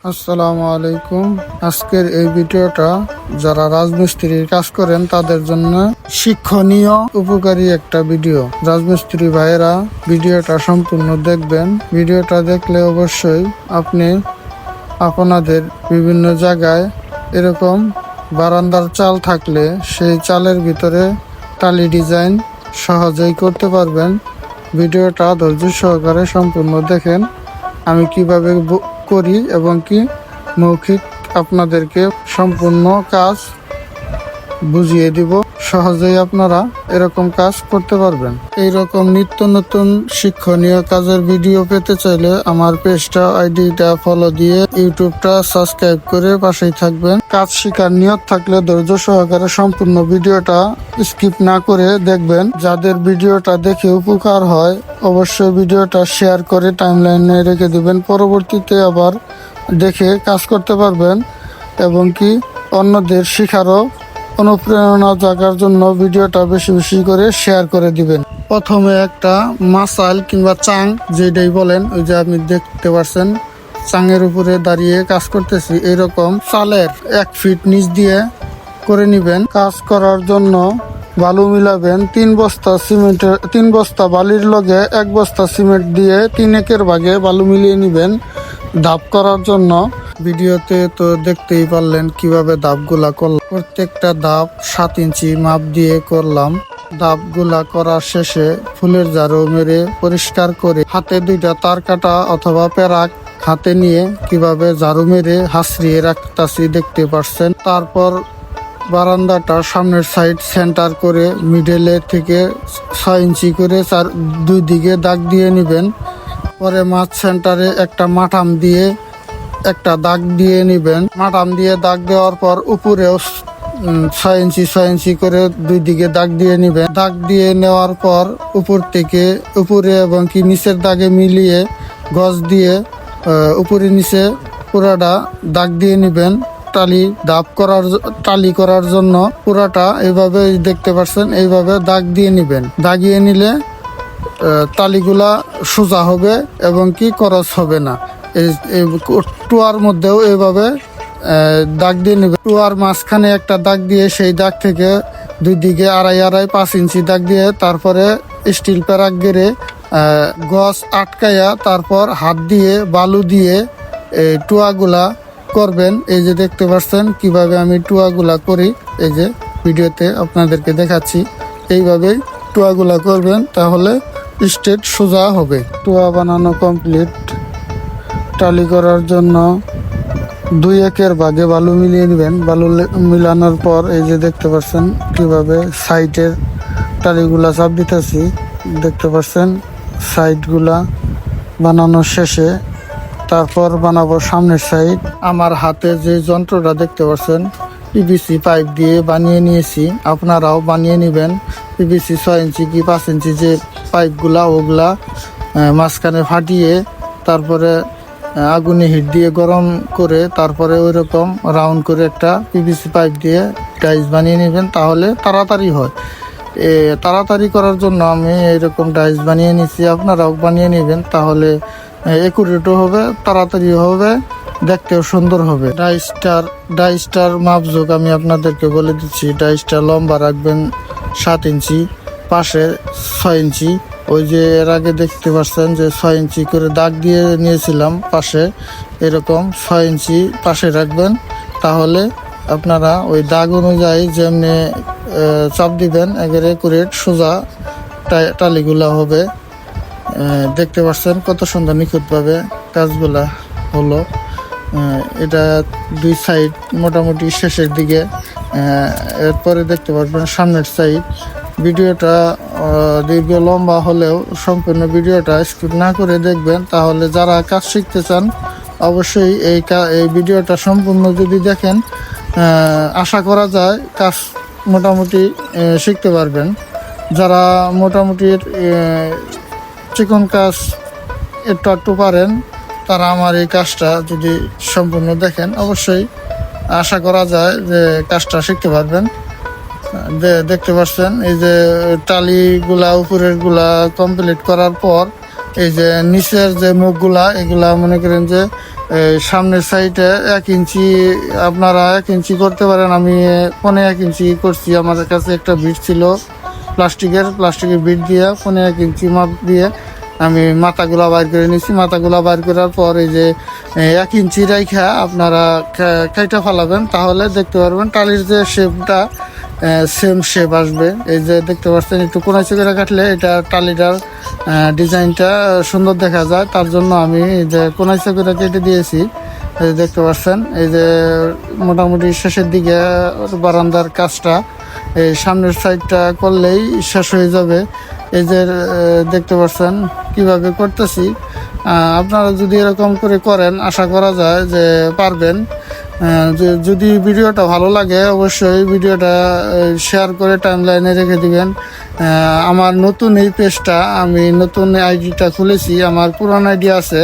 আসসালামু আলাইকুম। আজকের এই ভিডিওটা যারা রাজমিস্ত্রির কাজ করেন তাদের জন্য শিক্ষণীয় উপকারী একটা ভিডিও। রাজমিস্ত্রি ভাইয়েরা ভিডিওটা সম্পূর্ণ দেখবেন। ভিডিওটা দেখলে অবশ্যই আপনি আপনাদের বিভিন্ন জায়গায় এরকম বারান্দার চাল থাকলে সেই চালের ভিতরে টালি ডিজাইন সহজেই করতে পারবেন। ভিডিওটা ধৈর্য সহকারে সম্পূর্ণ দেখেন। আমি কিভাবে করি এবং কি মৌখিক আপনাদেরকে সম্পূর্ণ কাজ বুঝিয়ে দিব। সহজেই আপনারা এরকম কাজ করতে পারবেন। এইরকম নিত্য নতুন শিক্ষণীয় কাজের ভিডিও পেতে চাইলে আমার পেজটা আইডিটা ফলো দিয়ে ইউটিউবটা সাবস্ক্রাইব করে পাশেই থাকবেন। কাজ শিখার নিয়ত থাকলে ধৈর্য সহকারে সম্পূর্ণ ভিডিওটা স্কিপ না করে দেখবেন। যাদের ভিডিওটা দেখে উপকার হয় অবশ্যই ভিডিওটা শেয়ার করে টাইমলাইনে রেখে দিবেন। পরবর্তীতে আবার দেখে কাজ করতে পারবেন এবং কি অন্যদের শিখারও অনুপ্রেরণা জাগার জন্য ভিডিওটা বেশি বেশি করে শেয়ার করে দিবেন। প্রথমে একটা মাসাল কিংবা চাং যেটাই বলেন, ওই যে আপনি দেখতে পাচ্ছেন চাঙের উপরে দাঁড়িয়ে কাজ করতেছি, এরকম চালের 1 ফিট নিচ দিয়ে করে নিবেন। কাজ করার জন্য বালু মিলাবেন 3 বস্তা সিমেন্টের 3 বস্তা বালির লগে 1 বস্তা সিমেন্ট দিয়ে 3/1 ভাগে বালু মিলিয়ে নিবেন ধাপ করার জন্য। ভিডিওতে তো দেখতেই পারলেন কিভাবে ধাপগুলা করলাম। প্রত্যেকটা ধাপ 7 ইঞ্চি মাপ দিয়ে করলাম। ধাপগুলা করার শেষে ফুলের ঝাড়ু মেরে পরিষ্কার করে হাতে 2টা তার কাটা অথবা পেরাক হাতে নিয়ে কিভাবে ঝাড়ু মেরে হাসড়িয়ে রাখতেছি দেখতে পাচ্ছেন। তারপর বারান্দাটা সামনের সাইড সেন্টার করে মিডলে থেকে 6 ইঞ্চি করে 2 দিকে দাগ দিয়ে নেবেন। পরে মাঝ সেন্টারে একটা মাঠাম দিয়ে একটা দাগ দিয়ে নেবেন। মাঠাম দিয়ে দাগ দেওয়ার পর উপরেও 6 ইঞ্চি করে 2 দিকে দাগ দিয়ে নেবেন। দাগ দিয়ে নেওয়ার পর উপরে এবং কি নিচের দাগে মিলিয়ে গজ দিয়ে উপরে নিচে পুরাটা দাগ দিয়ে নেবেন। টালি করার জন্য পুরাটা এইভাবে দেখতে পাচ্ছেন, এইভাবে দাগ দিয়ে নেবেন। দাগিয়ে নিলে টালিগুলা সোজা হবে এবং কি করস হবে না। এই টুয়ার মধ্যেও এইভাবে দাগ দিয়ে নেবে। টুয়ার মাঝখানে একটা দাগ দিয়ে সেই দাগ থেকে 2 দিকে 2.5 ইঞ্চি দাগ দিয়ে তারপরে স্টিল প্যারাক গেড়ে গজ আটকাইয়া তারপর হাত দিয়ে বালু দিয়ে এই টুয়াগুলা করবেন। এই যে দেখতে পাচ্ছেন কিভাবে আমি টুয়াগুলা করি, এই যে ভিডিওতে আপনাদেরকে দেখাচ্ছি। এইভাবেই টুয়াগুলা করবেন, তাহলে স্ট্রেট সোজা হবে। টুয়া বানানো কমপ্লিট। টালি করার জন্য 2/1 ভাগে বালু মিলিয়ে নেবেন। বালু মিলানোর পর এই যে দেখতে পাচ্ছেন কিভাবে সাইডের টালিগুলা চাপ দিতেছি দেখতে পাচ্ছেন। সাইডগুলা বানানোর শেষে তারপর বানাবো সামনের সাইড। আমার হাতে যে যন্ত্রটা দেখতে পাচ্ছেন পিভিসি পাইপ দিয়ে বানিয়ে নিয়েছি, আপনারাও বানিয়ে নেবেন। পিভিসি 6 ইঞ্চি কি 5 ইঞ্চি যে পাইপগুলা ওগুলা মাঝখানে ফাটিয়ে তারপরে আগুনে হিট দিয়ে গরম করে তারপরে ওই রকম রাউন্ড করে একটা পিভিসি পাইপ দিয়ে ডাইস বানিয়ে নেবেন, তাহলে তাড়াতাড়ি হয়। তাড়াতাড়ি করার জন্য আমি এইরকম ডাইস বানিয়ে নিয়েছি, আপনারাও বানিয়ে নেবেন, তাহলে একুরেটও হবে, তাড়াতাড়ি হবে, দেখতেও সুন্দর হবে। ডাইসটার মাপযোগ আমি আপনাদেরকে বলে দিচ্ছি। ডাইসটা লম্বা রাখবেন 7 ইঞ্চি, পাশে 6 ইঞ্চি। ওই যে এর আগে দেখতে পাচ্ছেন যে 6 ইঞ্চি করে দাগ দিয়ে নিয়েছিলাম পাশে, এরকম 6 ইঞ্চি পাশে রাখবেন, তাহলে আপনারা ওই দাগ অনুযায়ী যেমনি চাপ দিবেন একেবারে একুরেট সোজা টালিগুলা হবে। দেখতে পাচ্ছেন কত সুন্দর নিখুঁতভাবে কাজগুলা হলো। এটা 2 সাইড মোটামুটি শেষের দিকে। এরপরে দেখতে পারবেন সামনের সাইড। ভিডিওটা দীর্ঘ লম্বা হলেও সম্পূর্ণ ভিডিওটা স্কিপ না করে দেখবেন, তাহলে যারা কাজ শিখতে চান অবশ্যই এই ভিডিওটা সম্পূর্ণ যদি দেখেন আশা করা যায় কাজ মোটামুটি শিখতে পারবেন। যারা মোটামুটি চিকন কাজ একটু পারেন তারা আমার এই কাজটা যদি সম্পূর্ণ দেখেন অবশ্যই আশা করা যায় যে কাজটা শিখতে পারবেন। দেখতে পাচ্ছেন এই যে টালিগুলা উপরের গুলা কমপ্লিট করার পর এই যে নিচের যে মুখগুলা এগুলা মনে করেন যে সামনের সাইডে 1 ইঞ্চি, আপনারা 1 ইঞ্চি করতে পারেন। আমি 1.5 ইঞ্চি করছি। আমার কাছে একটা বিট ছিল প্লাস্টিকের বিট দিয়ে 1.5 ইঞ্চি মাপ দিয়ে আমি মাথাগুলা বাইর করে নিছি। মাথাগুলা বাইর করার পর এই যে 1 ইঞ্চি রাইখা আপনারা কাইটা ফেলাবেন, তাহলে দেখতে পারবেন টালির যে শেপটা সেম শেপ আসবে। এই যে দেখতে পাচ্ছেন একটু কোনাইচে করে কাটলে এটা টালিটার ডিজাইনটা সুন্দর দেখা যায়, তার জন্য আমি এই যে কোনাইচে করে কেটে দিয়েছি। এই দেখতে পাচ্ছেন এই যে মোটামুটি শেষের দিকে বারান্দার কাজটা এই সামনের সাইডটা করলেই শেষ হয়ে যাবে। এই যে দেখতে পাচ্ছেন কিভাবে করতেছি। আপনারা যদি এরকম করে করেন আশা করা যায় যে পারবেন। যদি ভিডিওটা ভালো লাগে অবশ্যই ভিডিওটা শেয়ার করে টাইমলাইনে রেখে দিবেন। আমার নতুন এই পেজটা, আমি নতুন আইডিটা খুলেছি। আমার পুরান আইডি আছে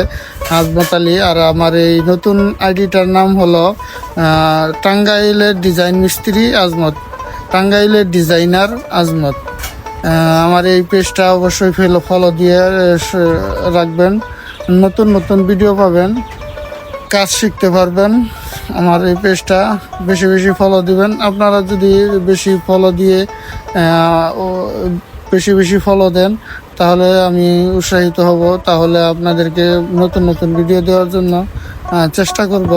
আজমত আলী, আর আমার এই নতুন আইডিটার নাম হলো টাঙ্গাইলের ডিজাইন মিস্ত্রি আজমত, টাঙ্গাইলের ডিজাইনার আজমত। আমার এই পেজটা অবশ্যই ফলো দিয়ে রাখবেন। নতুন নতুন ভিডিও পাবেন, কাজ শিখতে পারবেন। আমার এই পেজটা বেশি বেশি ফলো দিবেন। আপনারা যদি বেশি ফলো দিয়ে বেশি ফলো দেন তাহলে আমি উৎসাহিত হব, তাহলে আপনাদেরকে নতুন নতুন ভিডিও দেওয়ার জন্য চেষ্টা করব।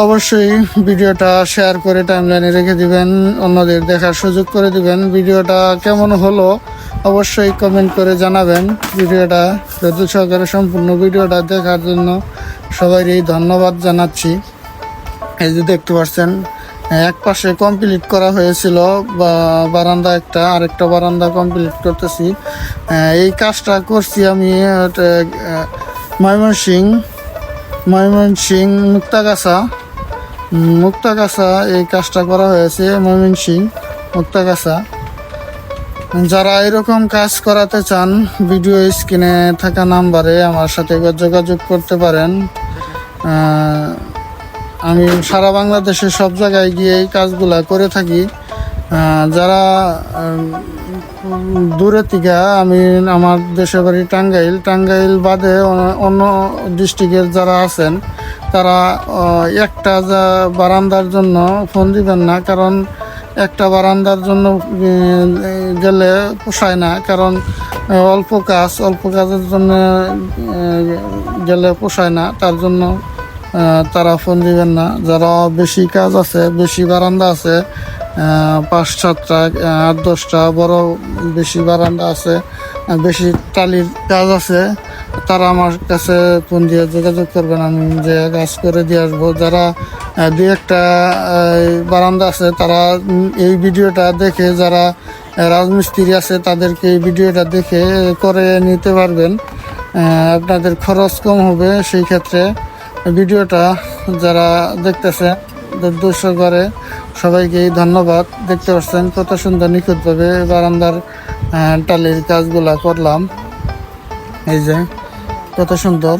অবশ্যই ভিডিওটা শেয়ার করে টাইমলাইনে রেখে দিবেন, অন্যদের দেখার সুযোগ করে দিবেন। ভিডিওটা কেমন হলো অবশ্যই কমেন্ট করে জানাবেন। ভিডিওটা ধৈর্য সহকারে সম্পূর্ণ ভিডিওটা দেখার জন্য সবাইকে ধন্যবাদ জানাচ্ছি। এই যে দেখতে পাচ্ছেন এক পাশে কমপ্লিট করা হয়েছিল বারান্দা, আরেকটা বারান্দা কমপ্লিট করতেছি। এই কাজটা করছি আমি ময়মনসিংহ মুক্তাগাছা এই কাজটা করা হয়েছে ময়মনসিংহ মুক্তাগাছা। যারা এরকম কাজ করাতে চান ভিডিও স্ক্রিনে থাকা নাম্বারে আমার সাথে যোগাযোগ করতে পারেন। আমি সারা বাংলাদেশে সব জায়গায় গিয়ে এই কাজগুলা করে থাকি। যারা দূরে থেকে, আমার দেশের বাড়ি টাঙ্গাইল বাদে অন্য ডিস্ট্রিক্টের যারা আছেন তারা একটা বারান্দার জন্য ফোন দিবেন না, কারণ একটা বারান্দার জন্য গেলে পোষায় না, কারণ অল্প কাজের জন্য গেলে পোষায় না, তার জন্য তারা ফোন দিবেন না। যারা বেশি কাজ আছে, বেশি বারান্দা আছে, 5-7টা 8-10টা বড় বেশি বারান্দা আছে, বেশি টালির কাজ আছে, তারা আমার কাছে ফোন দিয়ে যোগাযোগ করবেন, আমি যে কাজ করে দিয়ে আসবো। যারা 2-1টা বারান্দা আছে তারা এই ভিডিওটা দেখে, যারা রাজমিস্ত্রি আছে তাদেরকে এই ভিডিওটা দেখে করে নিতে পারবেন, আপনাদের খরচ কম হবে। সেই ক্ষেত্রে ভিডিওটা যারা দেখতেছে ধৈর্য করে সবাইকে ধন্যবাদ। দেখতে পাচ্ছেন কত সুন্দর নিখুঁতভাবে বারান্দার টালির কাজগুলা করলাম। এই যে কত সুন্দর।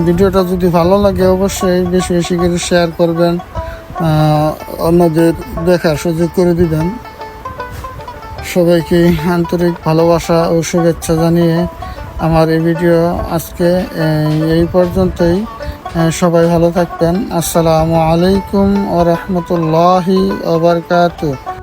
ভিডিওটা যদি ভালো লাগে অবশ্যই বেশি বেশি করে শেয়ার করবেন, অন্যদের দেখার সুযোগ করে দিবেন। সবাইকে আন্তরিক ভালোবাসা ও শুভেচ্ছা জানিয়ে আমার এই ভিডিও আজকে এই পর্যন্তই। সবাই ভালো থাকবেন। আসসালামু আলাইকুম ওয়া রাহমাতুল্লাহি ওয়া বারাকাতুহু।